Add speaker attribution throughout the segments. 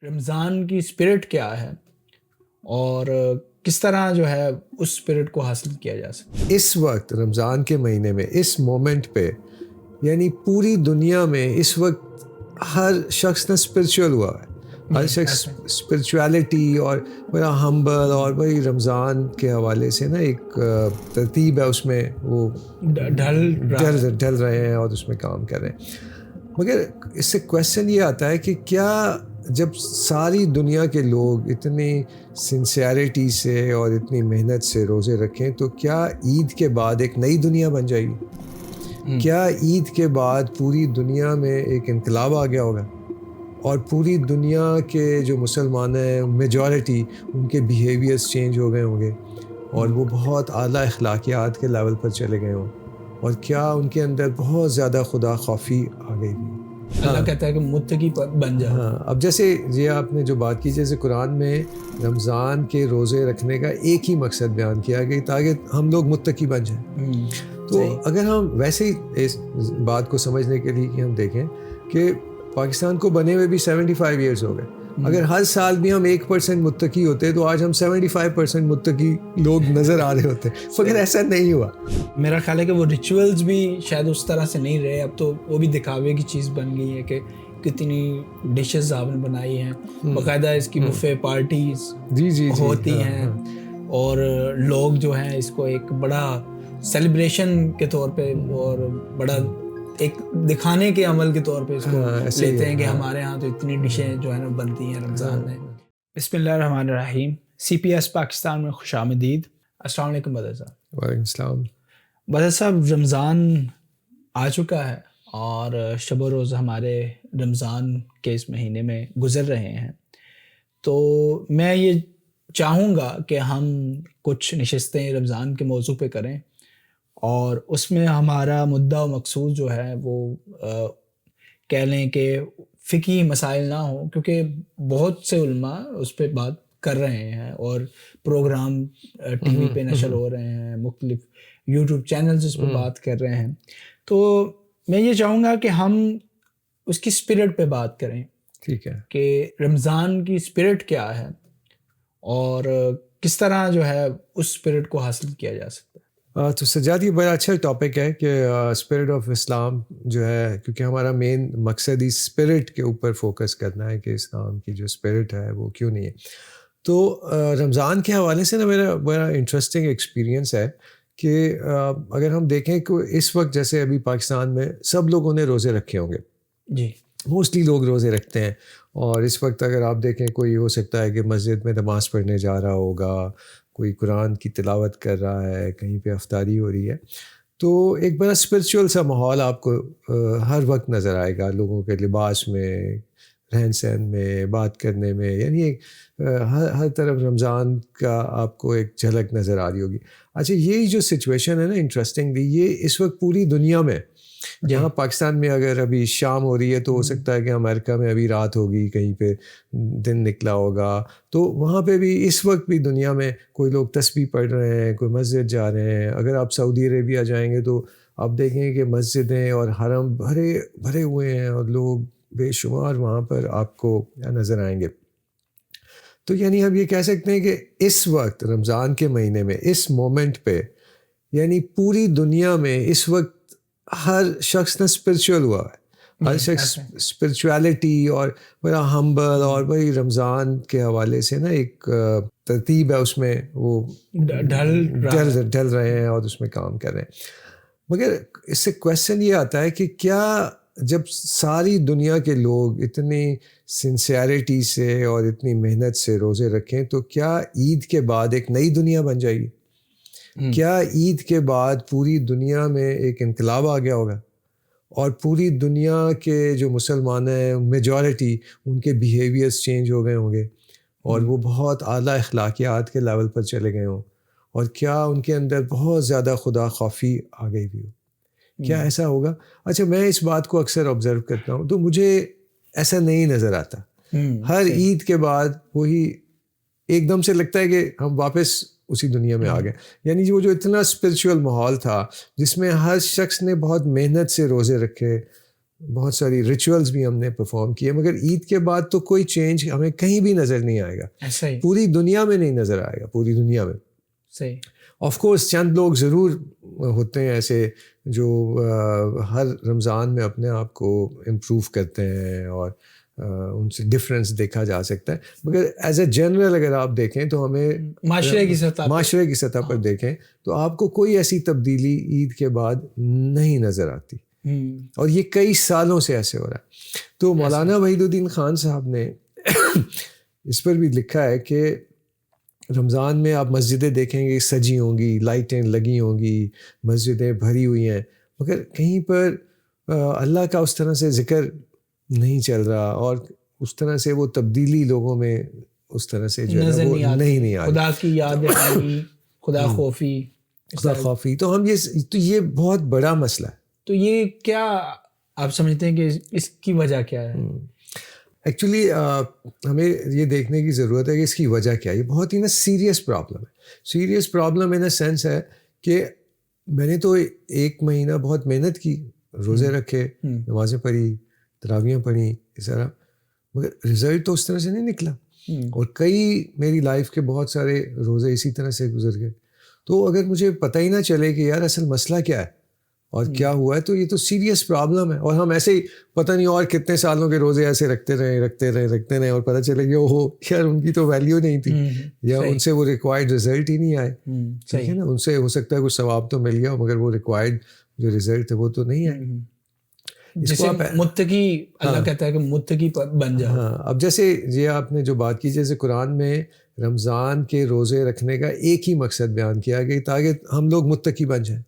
Speaker 1: رمضان کی اسپرٹ کیا ہے اور کس طرح جو ہے اس اسپرٹ کو حاصل کیا جا سکتا ہے؟
Speaker 2: اس وقت رمضان کے مہینے میں اس مومنٹ پہ یعنی پوری دنیا میں اس وقت ہر شخص نے اسپرچول ہوا ہے. ہر شخص اسپرچویلٹی اور بڑا ہمبل اور بڑی رمضان کے حوالے سے نا ایک ترتیب ہے, اس میں وہ ڈھل رہے ہیں اور اس میں کام کر رہے ہیں. مگر اس سے کویشچن یہ آتا ہے کہ کیا جب ساری دنیا کے لوگ اتنی سنسیئرٹی سے اور اتنی محنت سے روزے رکھیں تو کیا عید کے بعد ایک نئی دنیا بن جائے گی؟ کیا عید کے بعد پوری دنیا میں ایک انقلاب آ گیا ہوگا اور پوری دنیا کے جو مسلمان ہیں میجورٹی ان کے بیہیویئرس چینج ہو گئے ہوں گے اور وہ بہت اعلیٰ اخلاقیات کے لیول پر چلے گئے ہوں, اور کیا ان کے اندر بہت زیادہ خدا خوفی آ گئی بھی؟
Speaker 1: اللہ کہتا ہے کہ متقی بن جاؤ.
Speaker 2: ہاں, اب جیسے یہ آپ نے جو بات کی, جیسے قرآن میں رمضان کے روزے رکھنے کا ایک ہی مقصد بیان کیا کہ تاکہ ہم لوگ متقی بن جائیں. تو اگر ہم ویسے ہی اس بات کو سمجھنے کے لیے کہ ہم دیکھیں کہ پاکستان کو بنے ہوئے بھی 75 ایئرس ہو گئے, اگر ہر سال بھی ہم 1% متقی ہوتے تو آج ہم 75% متقی لوگ نظر آ رہے ہوتے, مگر ایسا نہیں ہوا.
Speaker 1: میرا خیال ہے کہ وہ ریچولز بھی شاید اس طرح سے نہیں رہے, اب تو وہ بھی دکھاوے کی چیز بن گئی ہے کہ کتنی ڈشز آپ نے بنائی ہیں, باقاعدہ اس کی بفے پارٹیز ہوتی ہیں اور لوگ جو ہیں اس کو ایک بڑا سیلیبریشن کے طور پہ اور بڑا ایک دکھانے کے عمل کے طور پہ اس کو لیتے ہیں کہ ہمارے ہاں تو اتنی ڈشیں جو ہے نا بنتی ہیں رمضان میں. بسم اللہ الرحمن الرحیم. سی پی ایس پاکستان میں خوش آمدید. السلام علیکم بدر صاحب.
Speaker 2: وعلیکم السلام.
Speaker 1: بدر صاحب, رمضان آ چکا ہے اور شب و روز ہمارے رمضان کے اس مہینے میں گزر رہے ہیں, تو میں یہ چاہوں گا کہ ہم کچھ نشستیں رمضان کے موضوع پہ کریں اور اس میں ہمارا مدعا و مقصود جو ہے وہ کہہ لیں کہ فقہی مسائل نہ ہوں, کیونکہ بہت سے علماء اس پہ بات کر رہے ہیں اور پروگرام ٹی وی پہ نشر ہو رہے ہیں, مختلف یوٹیوب چینلز اس پہ بات کر رہے ہیں. تو میں یہ چاہوں گا کہ ہم اس کی اسپرٹ پہ بات کریں.
Speaker 2: ٹھیک ہے,
Speaker 1: کہ رمضان کی اسپرٹ کیا ہے اور کس طرح جو ہے اس اسپرٹ کو حاصل کیا جا سکتا ہے.
Speaker 2: تو سجاد یہ بڑا اچھا ٹاپک ہے کہ اسپرٹ آف اسلام جو ہے, کیونکہ ہمارا مین مقصد ہی اسپرٹ کے اوپر فوکس کرنا ہے کہ اسلام کی جو اسپرٹ ہے وہ کیوں نہیں ہے. تو رمضان کے حوالے سے نا میرا بڑا انٹرسٹنگ ایکسپیرینس ہے کہ اگر ہم دیکھیں کہ اس وقت جیسے ابھی پاکستان میں سب لوگوں نے روزے رکھے ہوں گے,
Speaker 1: جی
Speaker 2: موسٹلی لوگ روزے رکھتے ہیں, اور اس وقت اگر آپ دیکھیں کوئی ہو سکتا ہے کہ مسجد میں نماز پڑھنے جا رہا ہوگا, کوئی قرآن کی تلاوت کر رہا ہے, کہیں پہ افطاری ہو رہی ہے, تو ایک بڑا اسپرچول سا ماحول آپ کو ہر وقت نظر آئے گا, لوگوں کے لباس میں, رہن سہن میں, بات کرنے میں, یعنی ایک ہر طرف رمضان کا آپ کو ایک جھلک نظر آ رہی ہوگی. اچھا, یہی جو سچویشن ہے نا انٹرسٹنگلی, یہ اس وقت پوری دنیا میں, جہاں پاکستان میں اگر ابھی شام ہو رہی ہے تو ہو سکتا ہے کہ امریکہ میں ابھی رات ہوگی, کہیں پہ دن نکلا ہوگا, تو وہاں پہ بھی اس وقت بھی دنیا میں کوئی لوگ تسبیح پڑھ رہے ہیں, کوئی مسجد جا رہے ہیں. اگر آپ سعودی عربیہ جائیں گے تو آپ دیکھیں گے کہ مسجدیں اور حرم بھرے ہوئے ہیں اور لوگ بے شمار وہاں پر آپ کو نظر آئیں گے. تو یعنی ہم یہ کہہ سکتے ہیں کہ اس وقت رمضان کے مہینے میں اس مومنٹ پہ یعنی پوری دنیا میں اس وقت ہر شخص نے اسپرچول ہوا ہے. ہر شخص اسپرچویلٹی اور بڑا ہمبل اور بڑی رمضان کے حوالے سے نا ایک ترتیب ہے, اس میں وہ ڈھل رہے ہیں اور اس میں کام کر رہے ہیں. مگر اس سے کویشچن یہ آتا ہے کہ کیا جب ساری دنیا کے لوگ اتنی سنسیئرٹی سے اور اتنی محنت سے روزے رکھیں تو کیا عید کے بعد ایک نئی دنیا بن جائے گی؟ کیا عید کے بعد پوری دنیا میں ایک انقلاب آ گیا ہوگا اور پوری دنیا کے جو مسلمان ہیں میجورٹی ان کے بیہیویئرس چینج ہو گئے ہوں گے اور وہ بہت اعلیٰ اخلاقیات کے لیول پر چلے گئے ہوں, اور کیا ان کے اندر بہت زیادہ خدا خوفی آ گئی بھی ہو؟ کیا ایسا ہوگا؟ اچھا, میں اس بات کو اکثر آبزرو کرتا ہوں تو مجھے ایسا نہیں نظر آتا. ہر عید کے بعد وہی ایک دم سے لگتا ہے کہ ہم واپس اسی دنیا میں آ گئے. یعنی وہ جو اتنا اسپرچول ماحول تھا جس میں ہر شخص نے بہت محنت سے روزے رکھے, بہت ساری ریچولز بھی ہم نے پرفارم کیے, مگر عید کے بعد تو کوئی چینج ہمیں کہیں بھی نظر نہیں آئے گا,
Speaker 1: ایسا ہی
Speaker 2: پوری دنیا میں نہیں نظر آئے گا, پوری دنیا میں.
Speaker 1: صحیح.
Speaker 2: آف کورس چند لوگ ضرور ہوتے ہیں ایسے جو ہر رمضان میں اپنے آپ کو امپروو کرتے ہیں اور ان سے ڈفرینس دیکھا جا سکتا ہے, مگر ایز اے جنرل اگر آپ دیکھیں تو ہمیں
Speaker 1: معاشرے کی سطح
Speaker 2: پر دیکھیں تو آپ کو کوئی ایسی تبدیلی عید کے بعد نہیں نظر آتی, اور یہ کئی سالوں سے ایسے ہو رہا ہے. تو مولانا وحید الدین خان صاحب نے اس پر بھی لکھا ہے کہ رمضان میں آپ مسجدیں دیکھیں گے سجی ہوں گی, لائٹیں لگی ہوں گی, مسجدیں بھری ہوئی ہیں, مگر کہیں پر اللہ کا اس طرح سے ذکر نہیں چل رہا, اور اس طرح سے وہ تبدیلی لوگوں میں اس طرح سے جو ہے وہ نہیں آتی.
Speaker 1: خدا کی یاد آئی, خدا خوفی.
Speaker 2: تو ہم یہ بہت بڑا مسئلہ ہے.
Speaker 1: تو یہ کیا آپ سمجھتے ہیں کہ اس کی وجہ کیا ہے؟
Speaker 2: ایکچولی ہمیں یہ دیکھنے کی ضرورت ہے کہ اس کی وجہ کیا ہے. یہ بہت ہی نا سیریس پرابلم ہے. Serious problem in a sense ہے کہ میں نے تو 1 مہینہ بہت محنت کی, روزے رکھے, نمازیں پڑھی, تراویحیں پڑھی, اس طرح, مگر رزلٹ تو اس طرح سے نہیں نکلا. اور کئی میری لائف کے بہت سارے روزے اسی طرح سے گزر گئے. تو اگر مجھے پتہ ہی نہ چلے کہ یار اصل مسئلہ کیا ہے اور کیا ہوا ہے, تو یہ تو سیریس پرابلم ہے. اور ہم ایسے ہی پتہ نہیں اور کتنے سالوں کے روزے ایسے رکھتے رہے اور پتہ چلے کہ اوہ یار ان کی تو ویلیو نہیں تھی, یا ان سے وہ ریکوائرڈ رزلٹ ہی نہیں آئے. ٹھیک ہے نا, ان سے ہو سکتا ہے کچھ ثواب تو مل گیا مگر وہ ریکوائرڈ جو رزلٹ ہے وہ تو نہیں آئے.
Speaker 1: جسے متقی اللہ کہتا ہے کہ متقی بن جاؤ.
Speaker 2: ہاں, اب جیسے یہ آپ نے جو بات کی, جیسے قرآن میں رمضان کے روزے رکھنے کا ایک ہی مقصد بیان کیا گیا تاکہ ہم لوگ متقی بن جائیں.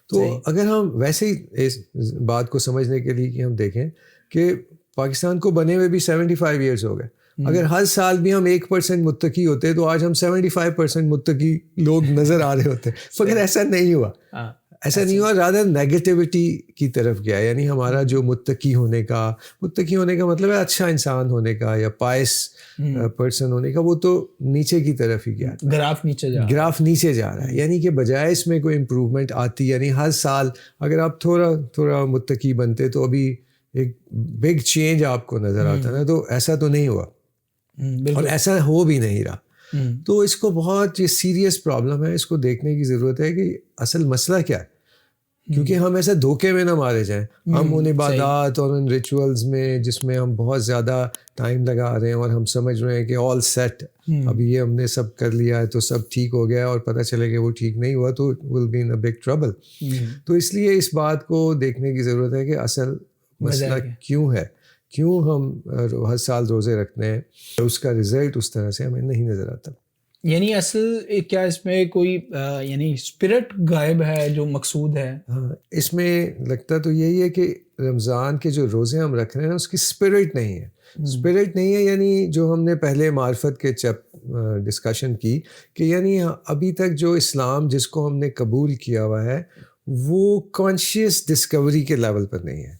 Speaker 2: تو اگر ہم ویسے ہی اس بات کو سمجھنے کے لیے کہ ہم دیکھیں کہ پاکستان کو بنے ہوئے بھی 75 ایئرس ہو گئے, اگر ہر سال بھی ہم 1% متقی ہوتے تو آج ہم 75% متقی لوگ نظر آ رہے ہوتے, مگر ایسا نہیں ہوا. ایسا نہیں ہوا, زیادہ نیگیٹیوٹی کی طرف گیا. یعنی ہمارا جو متقی ہونے کا مطلب ہے اچھا انسان ہونے کا یا پائس پرسن ہونے کا, وہ تو نیچے کی طرف ہی گیا, گراف نیچے جا رہا ہے. یعنی کہ بجائے اس میں کوئی امپروومنٹ آتی, یعنی ہر سال اگر آپ تھوڑا متقی بنتے تو ابھی ایک بگ چینج آپ کو نظر آتا نا, تو ایسا تو نہیں ہوا اور ایسا ہو بھی نہیں رہا. تو اس کو بہت یہ سیریس پرابلم ہے, اس کو دیکھنے کی ضرورت ہے کہ اصل مسئلہ کیا ہے, کیونکہ ہم ایسے دھوکے میں نہ مارے جائیں. ہم ان عبادات اور ان ریچولز میں جس میں ہم بہت زیادہ ٹائم لگا رہے ہیں اور ہم سمجھ رہے ہیں کہ آل سیٹ, ابھی یہ ہم نے سب کر لیا ہے تو سب ٹھیک ہو گیا, اور پتہ چلے کہ وہ ٹھیک نہیں ہوا تو will be in a big trouble. تو اس لیے اس بات کو دیکھنے کی ضرورت ہے کہ اصل مسئلہ کیوں ہے, کیوں ہم ہر سال روزے رکھتے ہیں, اس کا رزلٹ اس طرح سے ہمیں نہیں نظر آتا.
Speaker 1: یعنی اصل کیا اس میں کوئی یعنی اسپرٹ غائب ہے جو مقصود ہے؟
Speaker 2: ہاں, اس میں لگتا تو یہی ہے کہ رمضان کے جو روزے ہم رکھ رہے ہیں اس کی اسپرٹ نہیں ہے. اسپرٹ نہیں ہے یعنی جو ہم نے پہلے معرفت کے ڈسکشن کی کہ یعنی ابھی تک جو اسلام جس کو ہم نے قبول کیا ہوا ہے وہ کانشیس ڈسکوری کے لیول پر نہیں ہے.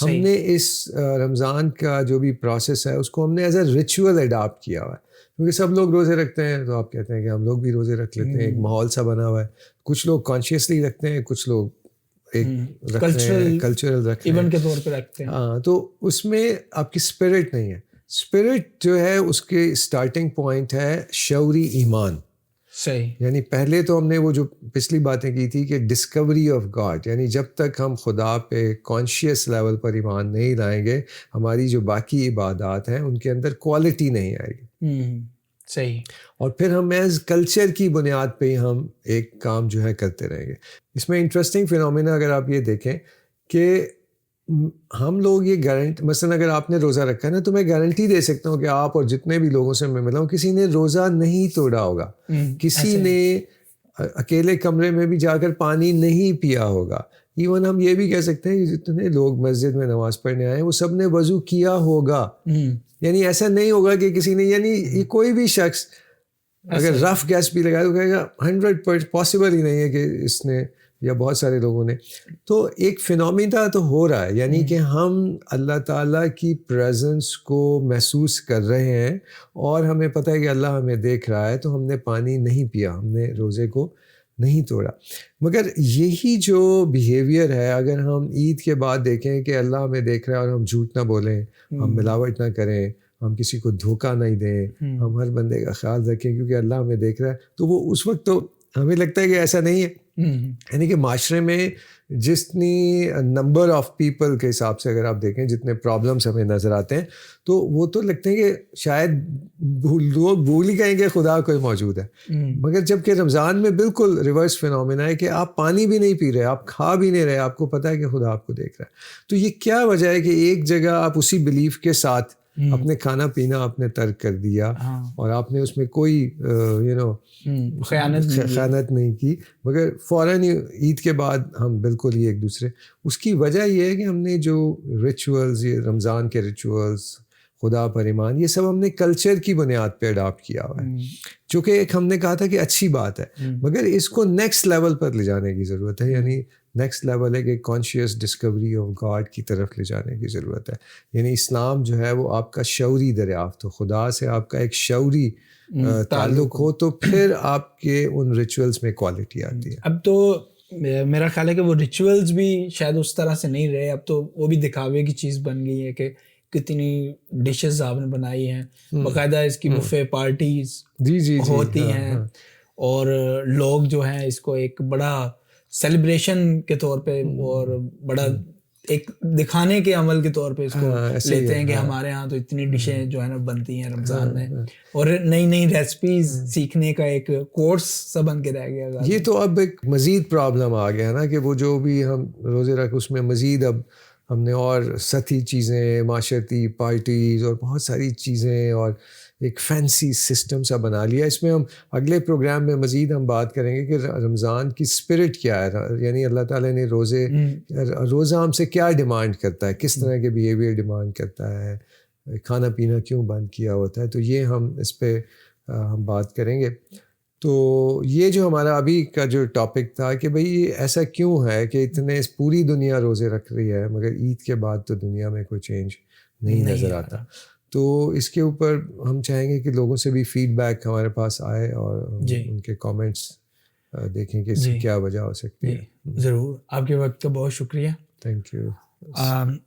Speaker 2: ہم نے اس رمضان کا جو بھی پروسیس ہے اس کو ہم نے ایز اے ریچول اڈاپٹ کیا ہوا ہے, کیونکہ سب لوگ روزے رکھتے ہیں تو آپ کہتے ہیں کہ ہم لوگ بھی روزے رکھ لیتے ہیں, ایک ماحول سا بنا ہوا ہے. کچھ لوگ کانشیسلی رکھتے ہیں, کچھ لوگ ایک کلچرل رکھتے ہیں,
Speaker 1: ایونٹ کے طور پہ رکھتے ہیں.
Speaker 2: ہاں, تو اس میں آپ کی اسپرٹ نہیں ہے. اسپرٹ جو ہے اس کے اسٹارٹنگ پوائنٹ ہے شعوری ایمان.
Speaker 1: صحیح.
Speaker 2: یعنی پہلے تو ہم نے وہ جو پچھلی باتیں کی تھی کہ ڈسکوری آف گاڈ, یعنی جب تک ہم خدا پہ کانشیس لیول پر ایمان نہیں لائیں گے ہماری جو باقی عبادات ہیں ان کے اندر کوالٹی نہیں آئے گی.
Speaker 1: صحیح. اور
Speaker 2: پھر ہم ایز کلچر کی بنیاد پہ ہی ہم ایک کام جو ہے کرتے رہیں گے. اس میں انٹرسٹنگ فینومینا اگر آپ یہ دیکھیں کہ ہم لوگ یہ مثلاً اگر آپ نے روزہ رکھا ہے نا تو میں گارنٹی دے سکتا ہوں کہ آپ اور جتنے بھی لوگوں سے میں ملا ہوں کسی نے روزہ نہیں توڑا ہوگا, کسی نے اکیلے کمرے میں بھی جا کر پانی نہیں پیا ہوگا. ایون ہم یہ بھی کہہ سکتے ہیں کہ جتنے لوگ مسجد میں نماز پڑھنے آئے ہیں وہ سب نے وضو کیا ہوگا. یعنی ایسا نہیں ہوگا کہ کسی نے, یعنی یہ کوئی بھی شخص اگر رف گیس بھی لگائے تو کہے گا 100% پاسبل ہی نہیں ہے کہ اس نے یا بہت سارے لوگوں نے. تو ایک فینومینا تو ہو رہا ہے, یعنی کہ ہم اللہ تعالیٰ کی پریزنس کو محسوس کر رہے ہیں اور ہمیں پتہ ہے کہ اللہ ہمیں دیکھ رہا ہے, تو ہم نے پانی نہیں پیا, ہم نے روزے کو نہیں توڑا. مگر یہی جو بیہیویئر ہے اگر ہم عید کے بعد دیکھیں کہ اللہ ہمیں دیکھ رہا ہے اور ہم جھوٹ نہ بولیں, ہم ملاوٹ نہ کریں, ہم کسی کو دھوکہ نہیں دیں, ہم ہر بندے کا خیال رکھیں کیونکہ اللہ ہمیں دیکھ رہا ہے, تو وہ اس وقت تو ہمیں لگتا ہے کہ ایسا نہیں ہے. یعنی کہ معاشرے میں جتنی نمبر آف پیپل کے حساب سے اگر آپ دیکھیں جتنے پرابلمس ہمیں نظر آتے ہیں تو وہ تو لگتے ہیں کہ شاید لوگ بھول ہی گئے کہ خدا کوئی موجود ہے. مگر جب کہ رمضان میں بالکل ریورس فینومینا ہے کہ آپ پانی بھی نہیں پی رہے, آپ کھا بھی نہیں رہے, آپ کو پتہ ہے کہ خدا آپ کو دیکھ رہا ہے. تو یہ کیا وجہ ہے کہ ایک جگہ آپ اسی بلیف کے ساتھ اپنے کھانا پینا آپ نے ترک کر دیا اور آپ نے اس میں کوئی خیانت نہیں کی, مگر فوراً عید کے بعد ہم بالکل ہی ایک دوسرے. اس کی وجہ یہ ہے کہ ہم نے جو ریچولز, یہ رمضان کے ریچولز, خدا پر ایمان, یہ سب ہم نے کلچر کی بنیاد پہ اڈاپٹ کیا ہوا ہے, جو کہ ایک ہم نے کہا تھا کہ اچھی بات ہے, مگر اس کو نیکسٹ لیول پر لے جانے کی ضرورت ہے. یعنی نیکسٹ لیول ہے کہ کانشیس ڈسکوری آف گاڈ کی طرف لے جانے کی ضرورت ہے. یعنی اسلام جو ہے وہ آپ کا شعوری دریافت ہو, خدا سے آپ کا ایک شعوری تعلق ہو, تو پھر آپ کے ان ریچولز میں کوالٹی آتی ہے.
Speaker 1: اب تو میرا خیال ہے کہ وہ ریچولز بھی شاید اس طرح سے نہیں رہے, اب تو وہ بھی دکھاوے کی چیز بن گئی ہے کہ کتنی ڈشز آپ نے بنائی ہیں, باقاعدہ اس کی بفے پارٹیز ہوتی ہیں, اور لوگ جو ہیں اس کو ایک بڑا سیلیبریشن کے طور پہ اور بڑا ایک دکھانے کے عمل کے طور پہ اس کو لیتے ہیں کہ ہمارے ہاں تو اتنی ڈشیں جو ہے نا بنتی ہیں رمضان میں, اور نئی نئی ریسپیز سیکھنے کا ایک کورس سا بن کے رہ گیا.
Speaker 2: یہ تو اب ایک مزید پرابلم آ گیا نا کہ وہ جو بھی ہم روزے رکھ اس میں مزید اب ہم نے اور سطحی چیزیں, معاشرتی پارٹیز اور بہت ساری چیزیں اور ایک فینسی سسٹم سا بنا لیا. اس میں ہم اگلے پروگرام میں مزید ہم بات کریں گے کہ رمضان کی اسپرٹ کیا ہے, یعنی اللہ تعالیٰ نے روزہ ہم سے کیا ڈیمانڈ کرتا ہے, کس طرح کے بیہیویئر ڈیمانڈ کرتا ہے, کھانا پینا کیوں بند کیا ہوتا ہے, تو یہ ہم اس پہ ہم بات کریں گے. تو یہ جو ہمارا ابھی کا جو ٹاپک تھا کہ بھئی ایسا کیوں ہے کہ اتنے پوری دنیا روزے رکھ رہی ہے مگر عید کے بعد تو دنیا میں کوئی چینج نہیں نظر آتا, تو اس کے اوپر ہم چاہیں گے کہ لوگوں سے بھی فیڈ بیک ہمارے پاس آئے اور ان کے کامنٹس دیکھیں کہ اس کی کیا وجہ ہو سکتی ہے.
Speaker 1: ضرور, آپ کے وقت کا بہت شکریہ.
Speaker 2: Thank you.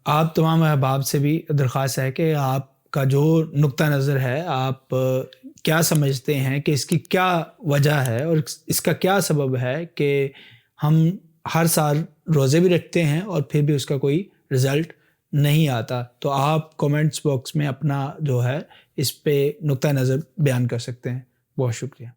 Speaker 1: آپ تمام احباب سے بھی درخواست ہے کہ آپ کا جو نقطہ نظر ہے, آپ کیا سمجھتے ہیں کہ اس کی کیا وجہ ہے اور اس کا کیا سبب ہے کہ ہم ہر سال روزے بھی رکھتے ہیں اور پھر بھی اس کا کوئی رزلٹ نہیں آتا. تو آپ کومنٹس باکس میں اپنا جو ہے اس پہ نقطہ نظر بیان کر سکتے ہیں. بہت شکریہ.